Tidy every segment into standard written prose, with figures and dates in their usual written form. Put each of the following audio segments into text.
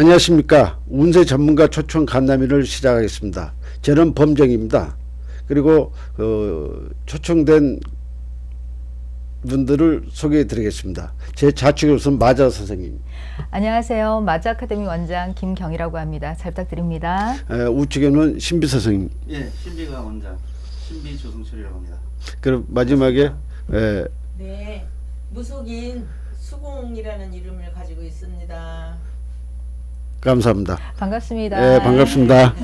안녕하십니까. 운세 전문가 초청 간담회를 시작하겠습니다. 저는 범정입니다. 그리고 초청된 분들을 소개해 드리겠습니다. 제 좌측으로서는 마자 선생님. 안녕하세요. 마자 아카데미 원장 김경이라고 합니다. 잘 부탁드립니다. 우측에는 신비 선생님. 예, 신비가 원장 신비 조승철이라고 합니다. 그럼 마지막에 네, 무속인 수공이라는 이름을 가지고 있습니다. 감사합니다. 반갑습니다. 예, 반갑습니다.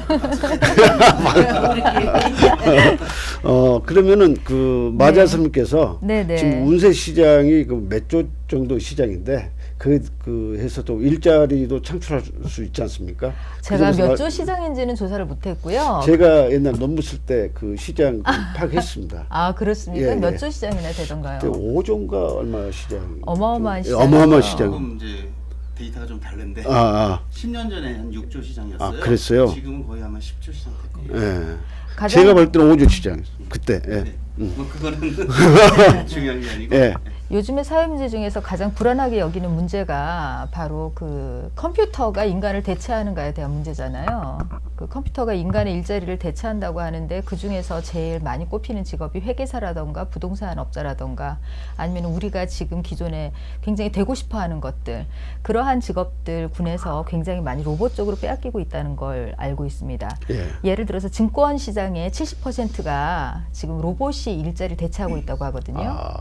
그러면은 그 마자 네. 선생님께서 네네. 지금 운세 시장이 그 몇 조 정도 시장인데 그 해서 또 일자리도 창출할 수 있지 않습니까? 제가 그 점에서 몇 조 시장인지는 조사를 못했고요. 제가 옛날 논문 쓸 때 그 시장 파악했습니다. 아 그렇습니까? 예, 몇 예. 조 시장이나 되던가요? 그때 5조인가 얼마 시장? 어마어마한 시장. 어마어마한 시장. 조금 이제 데이터가 좀 다른데 아. 10년 전에 한 6조 시장이었어요. 아, 그랬어요? 지금은 거의 아마 10조 시장 될 거예요. 예. 가장- 제가 볼 때는 5조 시장. 그때. 예. 네. 뭐 그거는 중요한 게 아니고. 예. 요즘의 사회 문제 중에서 가장 불안하게 여기는 문제가 바로 그 컴퓨터가 인간을 대체하는가에 대한 문제잖아요. 그 컴퓨터가 인간의 일자리를 대체한다고 하는데 그 중에서 제일 많이 꼽히는 직업이 회계사라던가 부동산 업자라던가 아니면 우리가 지금 기존에 굉장히 되고 싶어 하는 것들, 그러한 직업들 군에서 굉장히 많이 로봇 쪽으로 빼앗기고 있다는 걸 알고 있습니다. 예. 예를 들어서 증권 시장의 70%가 지금 로봇이 일자리를 대체하고 있다고 하거든요. 아.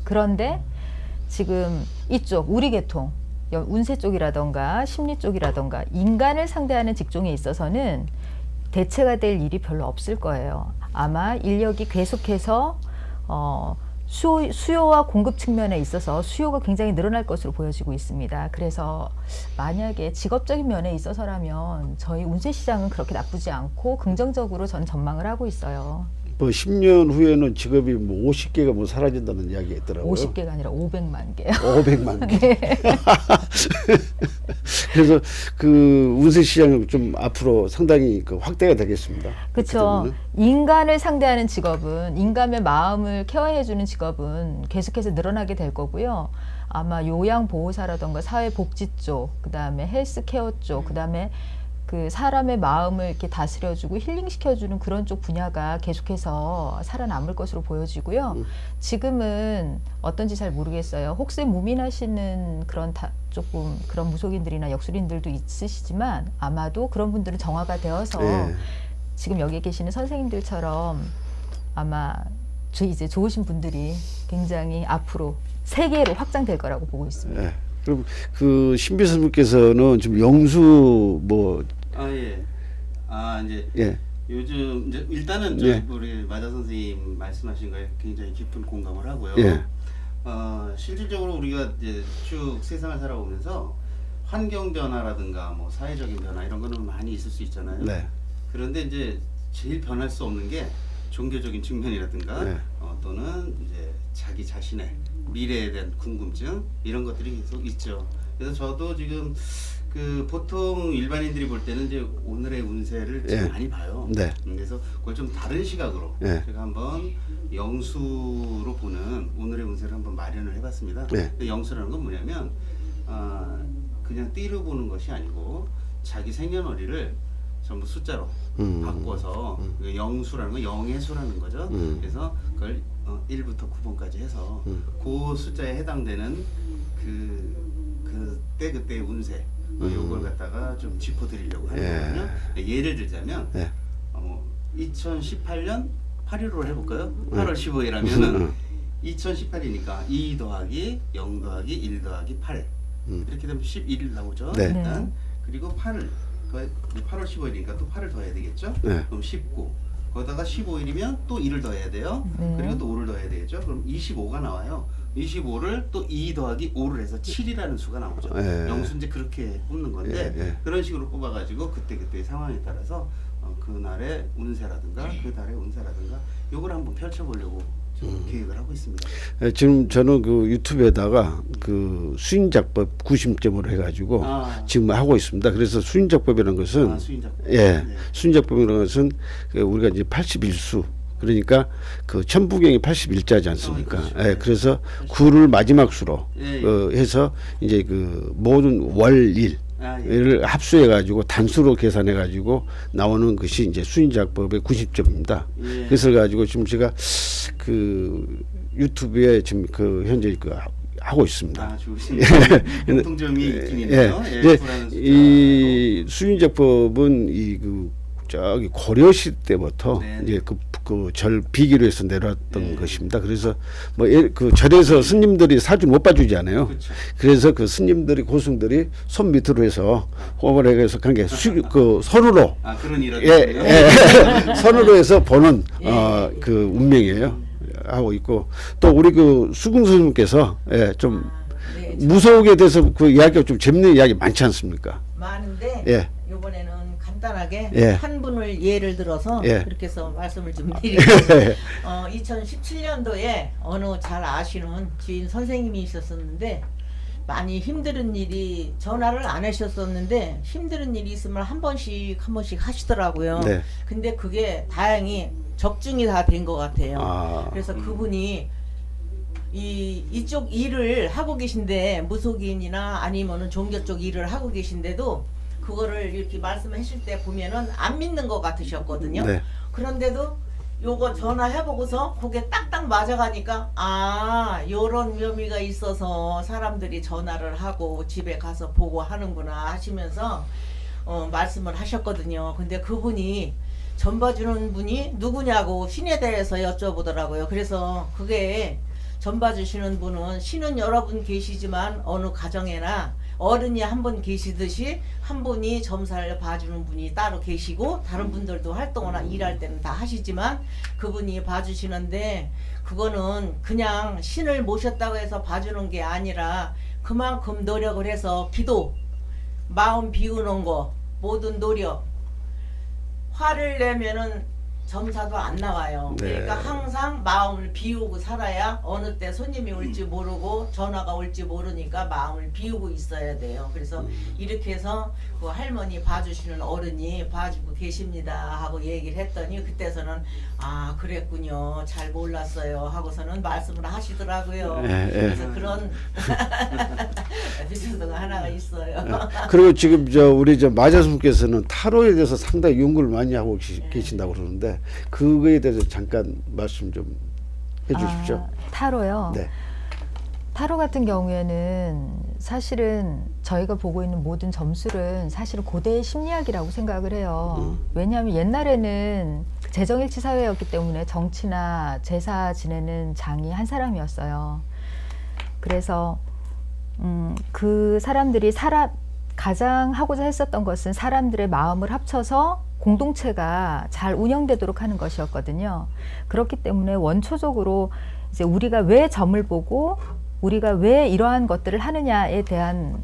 그런데 지금 이쪽 우리 계통 운세 쪽이라던가 심리 쪽이라던가 인간을 상대하는 직종에 있어서는 대체가 될 일이 별로 없을 거예요. 아마 인력이 계속해서 수요와 공급 측면에 있어서 수요가 굉장히 늘어날 것으로 보여지고 있습니다. 그래서 만약에 직업적인 면에 있어서라면 저희 운세 시장은 그렇게 나쁘지 않고 긍정적으로 저는 전망을 하고 있어요. 뭐 10년 후에는 직업이 뭐 50개가 뭐 사라진다는 이야기가 있더라고요. 50개가 아니라 500만 개요. 500만 개. 네. 그래서 그 운세 시장은 좀 앞으로 상당히 그 확대가 되겠습니다. 그렇죠. 인간을 상대하는 직업은, 인간의 마음을 케어해주는 직업은 계속해서 늘어나게 될 거고요. 아마 요양보호사라던가 사회복지 쪽, 그 다음에 헬스케어 쪽, 그 다음에 그 사람의 마음을 이렇게 다스려주고 힐링시켜주는 그런 쪽 분야가 계속해서 살아남을 것으로 보여지고요. 지금은 어떤지 잘 모르겠어요. 혹시 무민하시는 그런 조금 그런 무속인들이나 역술인들도 있으시지만 아마도 그런 분들은 정화가 되어서 예. 지금 여기 계시는 선생님들처럼 아마 이제 좋으신 분들이 굉장히 앞으로 세계로 확장될 거라고 보고 있습니다. 예. 그럼 그 신비 선생님께서는 좀 영수 뭐 아 예. 아 이제 예. 요즘 이제 일단은 예. 우리 마자 선생님 말씀하신 거에 굉장히 깊은 공감을 하고요. 예. 실질적으로 우리가 이제 쭉 세상을 살아오면서 환경 변화라든가 뭐 사회적인 변화 이런 거는 많이 있을 수 있잖아요. 네. 그런데 이제 제일 변할 수 없는 게 종교적인 측면이라든가 네. 또는 이제 자기 자신의 미래에 대한 궁금증 이런 것들이 계속 있죠. 그래서 저도 지금 그 보통 일반인들이 볼 때는 이제 오늘의 운세를 좀 예. 많이 봐요. 네. 그래서 그걸 좀 다른 시각으로 예. 제가 한번 영수로 보는 오늘의 운세를 한번 마련을 해봤습니다. 네. 근데 영수라는 건 뭐냐면 그냥 띠로 보는 것이 아니고 자기 생년월일을 전부 숫자로 바꿔서 그 영수라는 건 영의 수라는 거죠. 그래서 그걸 1부터 9번까지 해서 그 숫자에 해당되는 그때의 운세 요걸 갖다가 좀 짚어드리려고 하는 예. 거거든요. 예를 들자면 예. 2018년 8일로 해볼까요? 8월 15일하면은 2018이니까 2 더하기 0 더하기 1 더하기 8 이렇게 되면 11일 나오죠. 네. 일단 그리고 8을 8월 15일이니까 또 8을 더해야 되겠죠. 네. 그럼 19 거기다가 15일이면 또 1을 더해야 돼요. 네. 그리고 또 5를 더해야 되겠죠. 그럼 25가 나와요. 25를 또 2 더하기 5를 해서 7이라는 수가 나오죠. 예. 영수 이제 그렇게 뽑는 건데 예, 예. 그런 식으로 뽑아가지고 그때그때 상황에 따라서 그날의 운세라든가 그 달의 운세라든가 요걸 한번 펼쳐보려고 좀 계획을 하고 있습니다. 예, 지금 저는 그 유튜브에다가 그 수인작법 90점으로 해가지고 지금 하고 있습니다. 그래서 수인작법이라는 것은 수인작법. 예, 네. 수인작법이라는 것은 그 우리가 이제 81수 그러니까 그 천부경이 81자지 않습니까? 그렇죠. 예, 그래서 9를 마지막 수로 예, 예. 해서 이제 그 모든 월일 를 합수해 가지고 단수로 계산해 가지고 나오는 것이 이제 수인작법의 90점입니다. 예. 그래서 가지고 지금 제가 그 유튜브에 지금 그 현재 그 하고 있습니다. 아, 좋으시네요. 공통점이 있긴 있네요. 예, 이제 구라는 숫자. 이 수인작법은 이 그 저기 고려 시대 때부터 네. 이제 그 절 비기로 해서 내려왔던 네. 것입니다. 그래서 뭐 그 절에서 스님들이 사주 못 봐주지 않아요. 그렇죠. 그래서 그 스님들이 고승들이 손 밑으로 해서 호흡을 해서 관계 그 손으로 아, 그런 일화도 예, 있네요. 예. 손으로 해서 보는 그 운명이에요. 하고 있고 또 우리 그 수궁 스님께서 좀 네, 무속에 대해서 그 이야기가 좀 재밌는 이야기 많지 않습니까? 많은데 예. 이번에는 간단하게 예. 한 분을 예를 들어서 예. 그렇게 해서 말씀을 좀 드리고 2017년도에 어느 잘 아시는 지인 선생님이 있었었는데 많이 힘든 일이 전화를 안 하셨었는데 힘든 일이 있으면 한 번씩 하시더라고요. 네. 근데 그게 다행히 적중이 다 된 것 같아요. 아. 그래서 그분이 이쪽 일을 하고 계신데 무속인이나 아니면은 종교 쪽 일을 하고 계신데도 그거를 이렇게 말씀하실 때 보면은 안 믿는 것 같으셨거든요. 네. 그런데도 요거 전화해보고서 그게 딱딱 맞아가니까 아 요런 묘미가 있어서 사람들이 전화를 하고 집에 가서 보고 하는구나 하시면서 말씀을 하셨거든요. 근데 그분이 전 봐주는 분이 누구냐고 신에 대해서 여쭤보더라고요. 그래서 그게 전 봐주시는 분은 신은 여러 분 계시지만 어느 가정에나 어른이 한 분 계시듯이 한 분이 점사를 봐주는 분이 따로 계시고 다른 분들도 활동을 일할 때는 다 하시지만 그분이 봐주시는데 그거는 그냥 신을 모셨다고 해서 봐주는 게 아니라 그만큼 노력을 해서 기도, 마음 비우는 거, 모든 노력 화를 내면은 점사도 안 나와요. 네. 그러니까 항상 마음을 비우고 살아야 어느 때 손님이 올지 모르고 전화가 올지 모르니까 마음을 비우고 있어야 돼요. 그래서 이렇게 해서 그 할머니 봐주시는 어른이 봐주고 계십니다 하고 얘기를 했더니 그때서는 아 그랬군요. 잘 몰랐어요 하고서는 말씀을 하시더라고요. 그래서 그런 에피소드가 하나가 있어요. 그리고 지금 우리 마자스님께서는 타로에 대해서 상당히 연구를 많이 하고 계신다고 그러는데 그거에 대해서 잠깐 말씀 좀 해주십시오. 타로요. 네. 타로 같은 경우에는 사실은 저희가 보고 있는 모든 점술은 사실은 고대의 심리학이라고 생각을 해요. 왜냐하면 옛날에는 재정일치 사회였기 때문에 정치나 제사 지내는 장이 한 사람이었어요. 그래서 그 사람들이 가장 하고자 했었던 것은 사람들의 마음을 합쳐서 공동체가 잘 운영되도록 하는 것이었거든요. 그렇기 때문에 원초적으로 이제 우리가 왜 점을 보고 우리가 왜 이러한 것들을 하느냐에 대한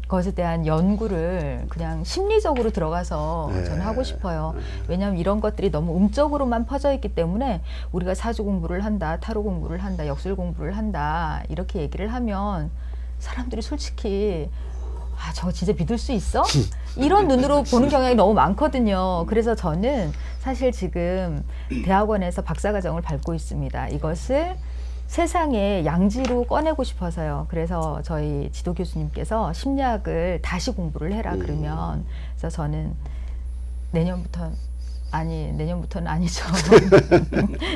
것에 대한 연구를 그냥 심리적으로 들어가서 저는 하고 싶어요. 왜냐하면 이런 것들이 너무 음적으로만 퍼져 있기 때문에 우리가 사주 공부를 한다, 타로 공부를 한다, 역술 공부를 한다 이렇게 얘기를 하면 사람들이 솔직히 아, 저거 진짜 믿을 수 있어? 이런 눈으로 보는 경향이 너무 많거든요. 그래서 저는 사실 지금 대학원에서 박사과정을 밟고 있습니다. 이것을 세상에 양지로 꺼내고 싶어서요. 그래서 저희 지도 교수님께서 심리학을 다시 공부를 해라 그러면 그래서 저는 내년부터는 아니죠.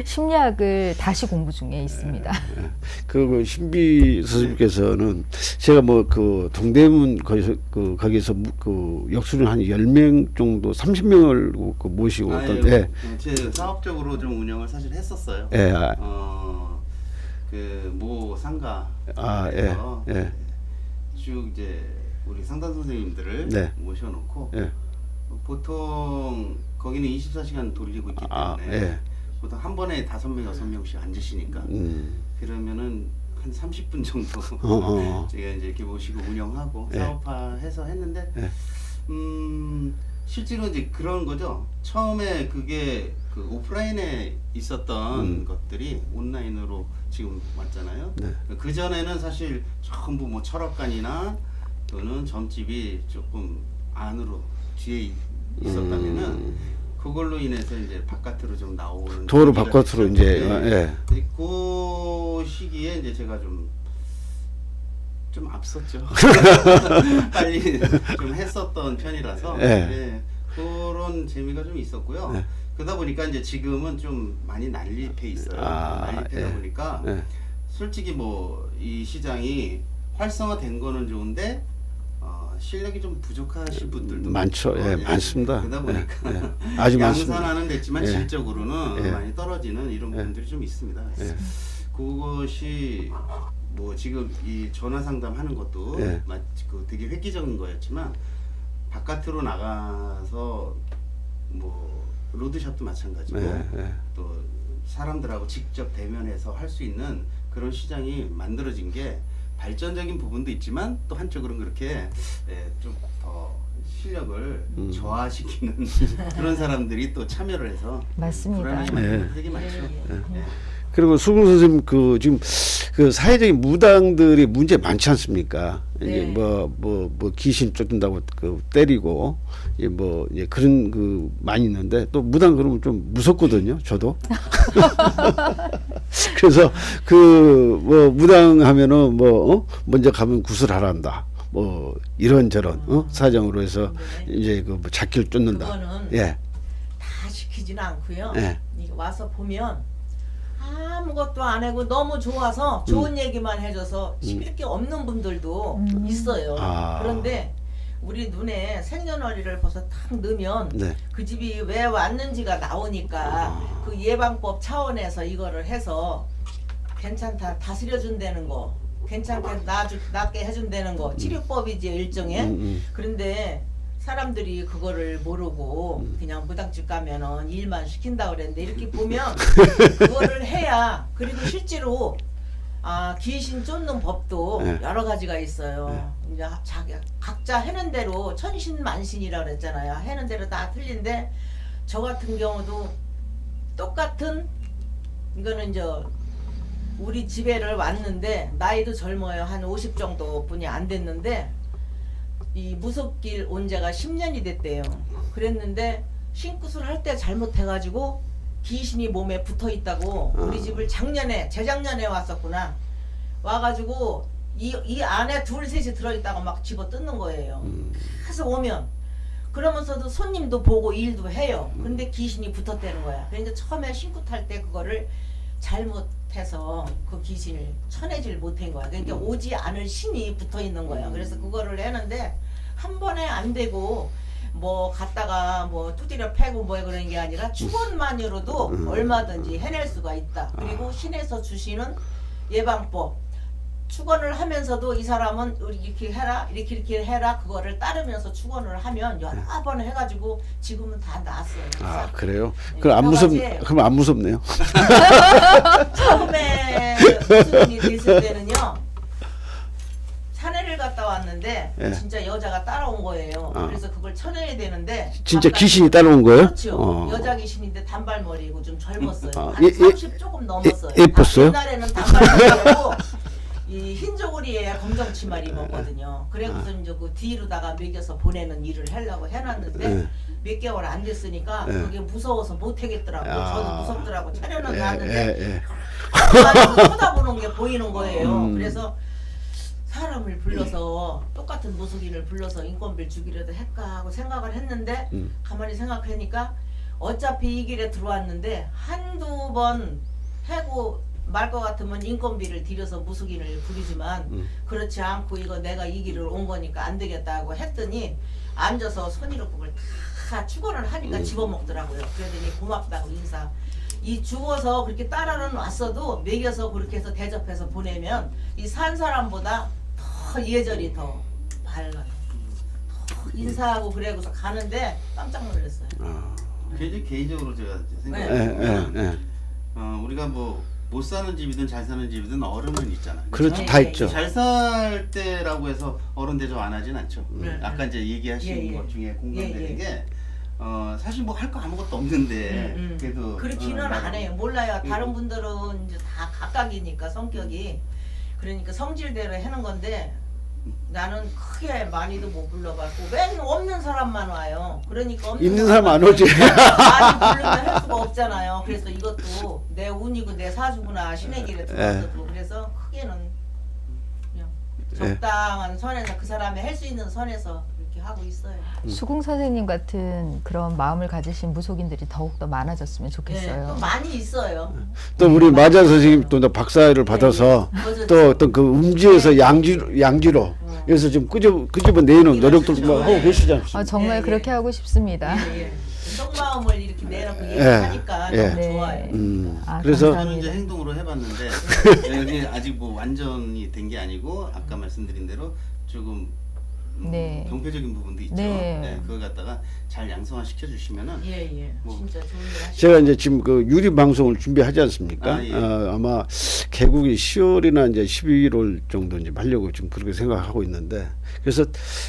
심리학을 다시 공부 중에 있습니다. 그 신비 선생님께서는 제가 뭐 그 동대문 거기서 그 역술을 한 10명 정도 30명을 그 모시고 제 사업적으로 좀 운영을 사실 했었어요. 모 상가 쭉 이제 우리 상담 선생님들을 모셔놓고 보통 거기는 24시간 돌리고 있기 때문에 보통 한 번에 5명, 6명씩 앉으시니까 그러면은 한 30분 정도 제가 이제 이렇게 모시고 운영하고 사업화해서 했는데 실제로 이제 그런 거죠. 처음에 그게 그 오프라인에 있었던 것들이 온라인으로 지금 왔잖아요. 그 전에는 사실 전부 뭐 철학관이나 또는 점집이 조금 안으로 뒤에 있었다면은 그걸로 인해서 이제 바깥으로 좀 나오는 도로 바깥으로 이제 그 시기에 이제 제가 좀 좀 앞섰죠. 빨리 좀 했었던 편이라서 예. 예, 그런 재미가 좀 있었고요. 예. 그러다 보니까 이제 지금은 좀 많이 난립해 있어요. 아, 난립해다 예. 보니까 예. 솔직히 뭐 이 시장이 활성화된 거는 좋은데 실력이 좀 부족하신 분들도 많죠. 많고, 예, 많습니다. 그러다 보니까 예, 예. 아주 많습니다. 양산하는 됐지만 예. 질적으로는 예. 많이 떨어지는 이런 예. 부분들이 좀 있습니다. 그래서 예. 그것이 뭐 지금 이 전화 상담하는 것도 예. 그 되게 획기적인 거였지만 바깥으로 나가서 뭐 로드샵도 마찬가지고 예, 예. 또 사람들하고 직접 대면해서 할 수 있는 그런 시장이 만들어진 게 발전적인 부분도 있지만 또 한쪽으로는 그렇게 좀 더 실력을 저하시키는 그런 사람들이 또 참여를 해서 맞습니다. 불안함이 네. 되게 많죠. 예. 그리고 수근 선생님 그 지금 그 사회적인 무당들이 문제 많지 않습니까? 이제 네. 뭐 귀신 쫓는다고 그 때리고 이제 그런 그 많이 있는데 또 무당 그러면 좀 무섭거든요. 저도. 그래서 그 뭐 무당 하면은 먼저 가면 구슬하란다. 뭐 이런저런 사정으로 해서 이제 그 뭐 잡기를 쫓는다. 그거는 예. 다 시키지는 않고요. 예. 이게 와서 보면 아무것도 안 하고 너무 좋아서 좋은 얘기만 해줘서 시킬 게 없는 분들도 있어요. 아. 그런데 우리 눈에 생년월일을 벌써 탁 넣으면 네. 그 집이 왜 왔는지가 나오니까 그 예방법 차원에서 이거를 해서 괜찮다 다스려준다는 거 괜찮게 낫게 해준다는 거 치료법이지 일종의. 그런데 사람들이 그거를 모르고 그냥 무당집 가면은 일만 시킨다 그랬는데 이렇게 보면 그거를 해야 그리고 실제로 귀신 쫓는 법도 네. 여러 가지가 있어요. 이제 각자 해는 대로 천신만신이라 그랬잖아요. 해는 대로 다 틀린데 저 같은 경우도 똑같은 이거는 이제 우리 집에를 왔는데 나이도 젊어요. 한 50 정도 뿐이 안 됐는데 이 무속길 온 지가 10년이 됐대요. 그랬는데 신굿을 할 때 잘못해가지고 귀신이 몸에 붙어 있다고 우리 집을 재작년에 왔었구나. 와가지고 이 안에 둘 셋이 들어있다가 막 집어 뜯는 거예요. 계속 오면 그러면서도 손님도 보고 일도 해요. 근데 귀신이 붙었다는 거야. 그러니까 처음에 신굿 할 때 그거를 잘못해서 그 귀신을 쳐내질 못한 거야. 그러니까 오지 않을 신이 붙어 있는 거야. 그래서 그거를 했는데 한 번에 안 되고 뭐 갔다가 뭐 두드려 패고 뭐 그런 게 아니라 축원만으로도 얼마든지 해낼 수가 있다. 그리고 신에서 주시는 예방법 축원을 하면서도 이 사람은 우리 이렇게 해라 이렇게 해라 그거를 따르면서 축원을 하면 여러 번 해가지고 지금은 다 나았어요. 아 그래요? 네, 그럼 여러 그럼 안 무섭네요. 처음에 무술이 됐을 때는요 산에를 갔다 왔는데 예. 진짜 여자가 따라온 거예요. 그래서 그걸 쳐내야 되는데 진짜 귀신이 따라온 거예요? 그렇죠. 여자 귀신인데 단발머리고 좀 젊었어요. 한 예, 30 조금 넘었어요. 예뻤어요? 옛날에는 단발머리고 이 흰 조구리에 검정 치마를 입었거든요. 그래서 이제 그 뒤로다가 먹여서 보내는 일을 하려고 해놨는데 예. 몇 개월 안 됐으니까 예. 그게 무서워서 못 하겠더라고. 아. 저도 무섭더라고. 차려는 예, 놨는데 예. 가만히 쳐다보는 게 보이는 거예요. 음. 그래서 사람을 불러서 똑같은 무속인을 불러서 인건비를 주기라도 할까 하고 생각을 했는데 가만히 생각하니까 어차피 이 길에 들어왔는데 한두 번 해고 말 것 같으면 인건비를 들여서 무속인을 부리지만 그렇지 않고 이거 내가 이 길을 온 거니까 안 되겠다고 했더니 앉아서 손으로 그걸 다 축원을 하니까 집어먹더라고요. 그러더니 고맙다고 인사. 이 죽어서 그렇게 따라는 왔어도 먹여서 그렇게 해서 대접해서 보내면 이 산 사람보다 더 예절이 더 밝아요. 더 인사하고 그래고서 가는데 깜짝 놀랐어요. 굉장히 개인적으로 제가 예, 생각해보면 예. 우리가 뭐 못 사는 집이든 잘 사는 집이든 어른은 있잖아. 그렇죠, 네, 다 네, 있죠. 잘 살 때라고 해서 어른 대접 안 하진 않죠. 네, 아까 네. 이제 얘기하신 예, 예. 것 중에 공감되는 예, 예. 게 사실 뭐 할 거 아무것도 없는데 그래도 그렇기는 안 해요. 몰라요. 다른 분들은 이제 다 각각이니까 성격이 그러니까 성질대로 하는 건데 나는 크게 많이도 못 불러봤고 맨 없는 사람만 와요. 그러니까 없는 있는 사람 안 오지. 많이 부르면 할 수가 없잖아요. 그래서 이것도 내 운이고 내 사주구나 신의 길에 들어왔어도 그래서 크게는 그냥 적당한 선에서 그 사람이 할 수 있는 선에서 그렇게 하고 있어요. 수궁 선생님 같은 그런 마음을 가지신 무속인들이 더욱더 많아졌으면 네, 좋겠어요. 또 많이 있어요. 또 우리 마자 선생님 또 박사를 받아서 네. 또 어떤 그 음지에서 양지로 그래서 좀 끄집어 내는 노력도 막 하고 계시지 않습니까? 정말 예, 그렇게 예. 하고 싶습니다. 예. 속마음을 이렇게 내놓고 예. 얘기하니까 예. 너무 네. 좋아요. 그래서 저는 이제 행동으로 해봤는데 여기 아직 뭐 완전히 된 게 아니고 아까 말씀드린 대로 조금 네. 경폐적인 부분도 있죠. 네. 네, 그걸 갖다가 잘 양성화 시켜주시면은 예. 뭐. 진짜 좋은 일 하시고. 제가 이제 지금 그 유리 방송을 준비하지 않습니까? 아, 예. 아마 개국이 10월이나 이제 11월 정도 이제 하려고 지금 그렇게 생각하고 있는데 그래서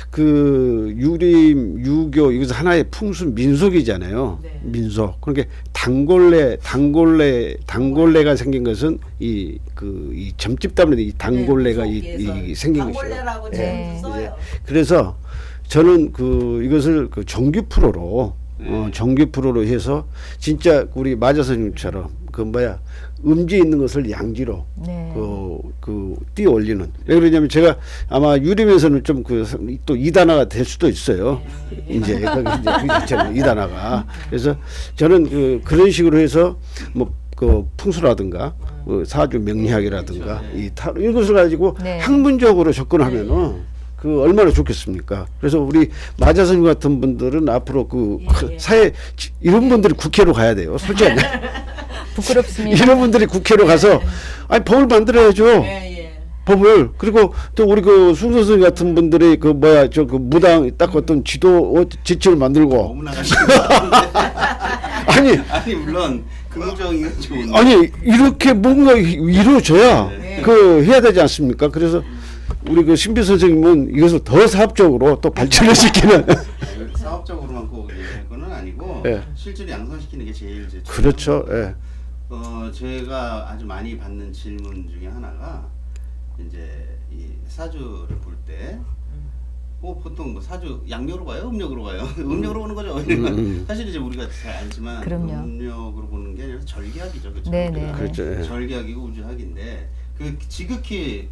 그 유림 유교 이것은 하나의 풍수 민속이잖아요. 네. 민속. 그러니까 단골레가 생긴 것은 이 점집 때문에 이 단골레가 이 생긴 것이에요. 단골레라고 네. 지금 써요. 그래서 저는 이것을 정규 프로로 정규 프로로 해서 진짜 우리 마자 선생님처럼 음지에 있는 것을 양지로 네. 띄어 올리는. 왜 그러냐면 제가 아마 유림에서는 좀 또 이단화가 될 수도 있어요. 이제 거기 이제 이단화가. 그래서 저는 그런 식으로 해서 뭐 풍수라든가 사주 명리학이라든가 이런 것을 가지고 네. 학문적으로 접근하면은 얼마나 좋겠습니까? 그래서 우리 마자 선생님 같은 분들은 앞으로 사회 이런 분들이 국회로 가야 돼요. 솔직히 부끄럽습니다. 이런 분들이 국회로 가서 아니 법을 만들어야죠. 예. 법을. 그리고 또 우리 수ung 선생 같은 분들이 무당 딱 어떤 지침을 만들고 너무 나가시는 것 같은데. 아니 물론 긍정이 좋은데. 아니 이렇게 뭔가 이루어져야 네. 해야 되지 않습니까? 그래서 우리 신비 선생님은 이것을 더 사업적으로 또 발전을 시키는 사업적으로만 꼭 얘기할 거는 아니고 예. 실제로 양성시키는 게 제일 이제 그렇죠. 예. 제가 아주 많이 받는 질문 중에 하나가 이제 이 사주를 볼 때 보통 뭐 사주 양력으로 봐요, 음력으로 봐요. 음력으로 보는 거죠. 사실 이제 우리가 잘 알지만 그럼요. 음력으로 보는 게 아니라 절기학이죠, 그렇죠? 네네. 그렇죠. 예. 절기학이고 우주학인데 지극히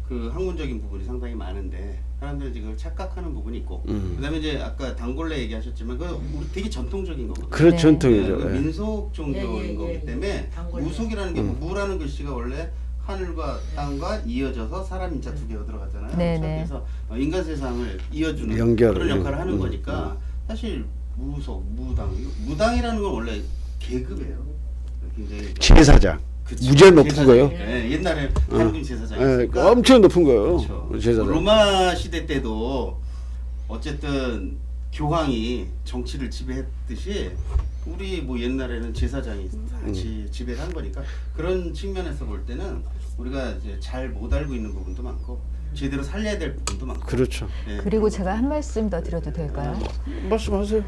학문적인 부분이 상당히 많은데 사람들이 그걸 착각하는 부분이 있고 그다음에 이제 아까 단골레 얘기하셨지만 우리 되게 전통적인 거거든요. 그런 네. 전통이죠. 그 예. 민속 정도인 예. 거기 때문에 단골레. 무속이라는 게 무라는 글씨가 원래 하늘과 땅과 이어져서 사람 인자 두 개가 들어갔잖아요. 네네. 그래서 인간 세상을 이어주는 연결을, 그런 역할을 하는 거니까 사실 무속, 무당이라는 건 원래 계급이에요. 굉장히 제사장. 그쵸. 무제 높은 제사장. 거요? 네, 옛날에 한국 제사장이 예, 있으니까 엄청 높은 거예요. 그렇죠. 제사장. 로마 시대 때도 어쨌든 교황이 정치를 지배했듯이 우리 뭐 옛날에는 제사장이 같이 지배를 한 거니까 그런 측면에서 볼 때는 우리가 이제 잘 못 알고 있는 부분도 많고 제대로 살려야 될 부분도 많고. 그렇죠. 예. 그리고 제가 한 말씀 더 드려도 될까요? 말씀하세요.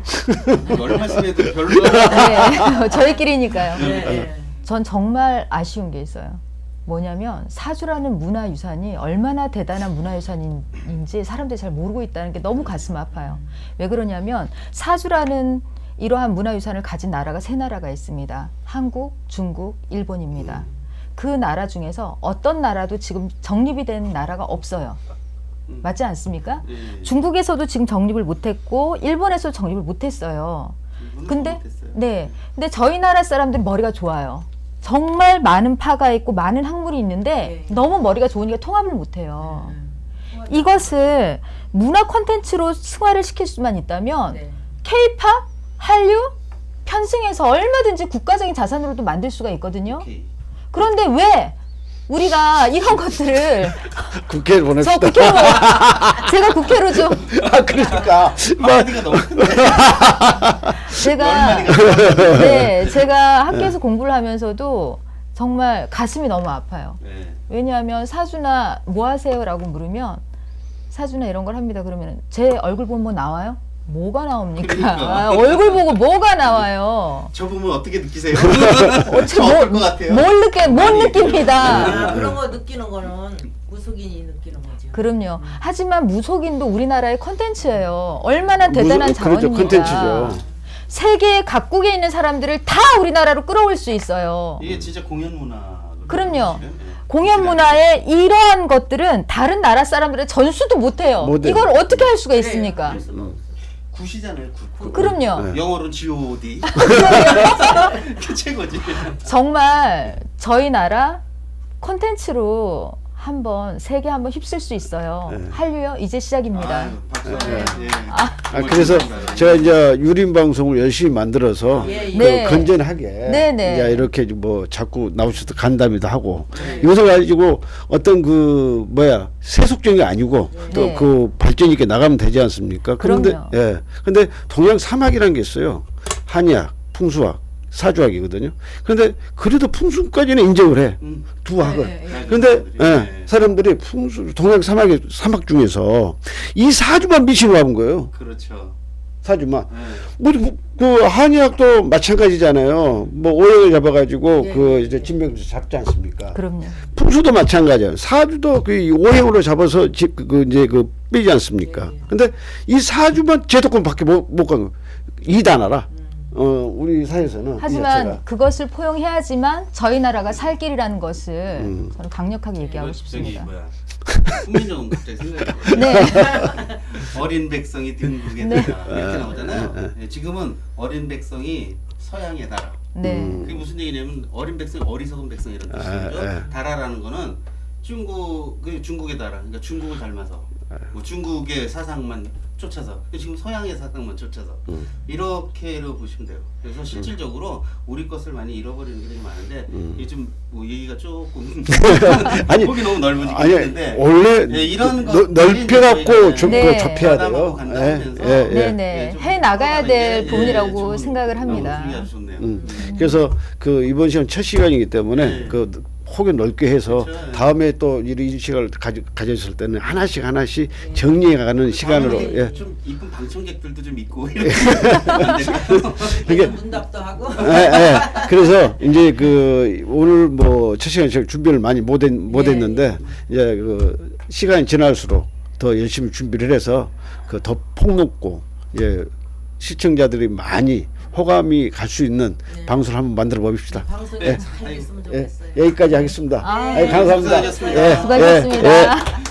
뭘 말씀해도 별로. 네, 저희끼리니까요. 예. 전 정말 아쉬운 게 있어요. 뭐냐면 사주라는 문화유산이 얼마나 대단한 문화유산인지 사람들이 잘 모르고 있다는 게 너무 가슴 아파요. 왜 그러냐면 사주라는 이러한 문화유산을 가진 나라가 세 나라가 있습니다. 한국, 중국, 일본입니다. 그 나라 중에서 어떤 나라도 지금 정립이 된 나라가 없어요. 맞지 않습니까? 예. 중국에서도 지금 정립을 못했고 일본에서도 정립을 못했어요. 근데 근데 저희 나라 사람들은 머리가 좋아요. 정말 많은 파가 있고 많은 학문이 있는데 네. 너무 머리가 좋으니까 통합을 못해요. 이것을 문화 콘텐츠로 승화를 시킬 수만 있다면 네. K-팝, 한류, 편승해서 얼마든지 국가적인 자산으로도 만들 수가 있거든요. 오케이. 그런데 왜 우리가 이런 것들을 국회에 저 보냅시다. 국회로 제가 국회로 좀 그러니까 마디가 너무 큰데. 제가 학교에서 공부를 하면서도 정말 가슴이 너무 아파요. 네. 왜냐하면 사주나 뭐 하세요라고 물으면 사주나 이런 걸 합니다. 그러면 제 얼굴 보면 뭐 나와요? 뭐가 나옵니까? 그러니까. 얼굴 보고 뭐가 나와요? 저 보면 어떻게 느끼세요? 어떻게 저 어떨 것 같아요? 못 느낍니다. 그런 거 느끼는 거는 무속인이 느끼는 거죠. 그럼요. 하지만 무속인도 우리나라의 컨텐츠예요. 얼마나 대단한 그렇죠. 자원입니까? 컨텐츠죠. 세계 각국에 있는 사람들을 다 우리나라로 끌어올 수 있어요. 이게 진짜 공연 문화거든요. 그럼요. 네. 공연 문화의 이러한 것들은 다른 나라 사람들은 전수도 못해요. 못해요. 이걸 어떻게 할 수가 있습니까? 굿이잖아요. 굿. 그럼요. 네. 영어로 G.O.D. 그 최고지. 정말 저희 나라 콘텐츠로 한번 세계 한번 휩쓸 수 있어요. 네. 한류요 이제 시작입니다. 아유, 박수. 네. 예. 그래서 제가 이제 유림 방송을 열심히 만들어서 예, 예. 그 네. 건전하게 네. 이제 이렇게 뭐 자꾸 나오셔도 간담회도 하고 이것을 가지고 어떤 그 뭐야 세속적인 게 아니고 또 네. 그 발전 있게 나가면 되지 않습니까? 그런데 그럼요. 예. 근데 동양 사막이라는 게 있어요. 한의학, 풍수학, 사주학이거든요. 그런데 그래도 풍수까지는 인정을 해. 두 학을. 예, 예. 근데 네. 사람들이 풍수 동양 사막 중에서 이 사주만 미치고 가본 거예요. 그렇죠. 사주만. 네. 그 한의학도 마찬가지잖아요. 뭐 오행을 잡아가지고 예, 그 이제 진명수 잡지 않습니까? 그럼요. 풍수도 마찬가지예요. 사주도 그 오행으로 잡아서 그 이제 그 빼지 않습니까? 예, 예. 근데 이 사주만 제도권밖에 못 가는 거예요. 이단하라. 우리 사회에서는 이 하지만 자체가. 그것을 포용해야지만 저희 나라가 살 길이라는 것을 음. 저는 강력하게 얘기하고 이거 싶습니다. 저기 뭐야? 훈민정음 갑자기 생각이 네. 어린 백성이 등국에 네. 달아 이렇게 나오잖아요. 네, 지금은 어린 백성이 서양에 달아. 네. 그게 무슨 얘기냐면 어린 백성이 어리석은 백성 이런 뜻이죠. 달아라는 거는 중국에 달아. 그러니까 중국을 닮아서 뭐 중국의 사상만 쫓아서 지금 서양의 사상만 쫓아서 이렇게로 보시면 돼요. 그래서 실질적으로 우리 것을 많이 잃어버리는 게 되게 많은데 이게 좀뭐 얘기가 조금 아니, 폭이 너무 넓어지긴 아니 했는데 원래 네, 이런 것들이 넓혀갖고 이제 좀 네. 접해야 가담하고 돼요. 간다면서 네네. 좀 해 나가야 될 예, 부분이라고 좀 생각을 합니다. 분위기 아주 좋네요. 그래서 그 이번 시간 첫 시간이기 때문에 네. 그 혹은 넓게 해서 그렇죠. 다음에 또 이 시간을 가졌을 때는 하나씩 정리해가는 시간으로 다음에 예. 좀 이쁜 방청객들도 좀 있고 이렇게 이게 문답도 하고. 그래서 이제 그 오늘 뭐 첫 시간 제가 준비를 많이 못했는데 이제 그 시간이 지날수록 더 열심히 준비를 해서 그 더 폭넓고 이제 시청자들이 많이 호감이 갈 수 있는 방송을 한번 만들어 봅시다. 방송에 네. 잘 있으면 예, 좋겠어요. 여기까지 하겠습니다. 아, 감사합니다. 수고하셨습니다. 예, 수고하셨습니다. 예, 예.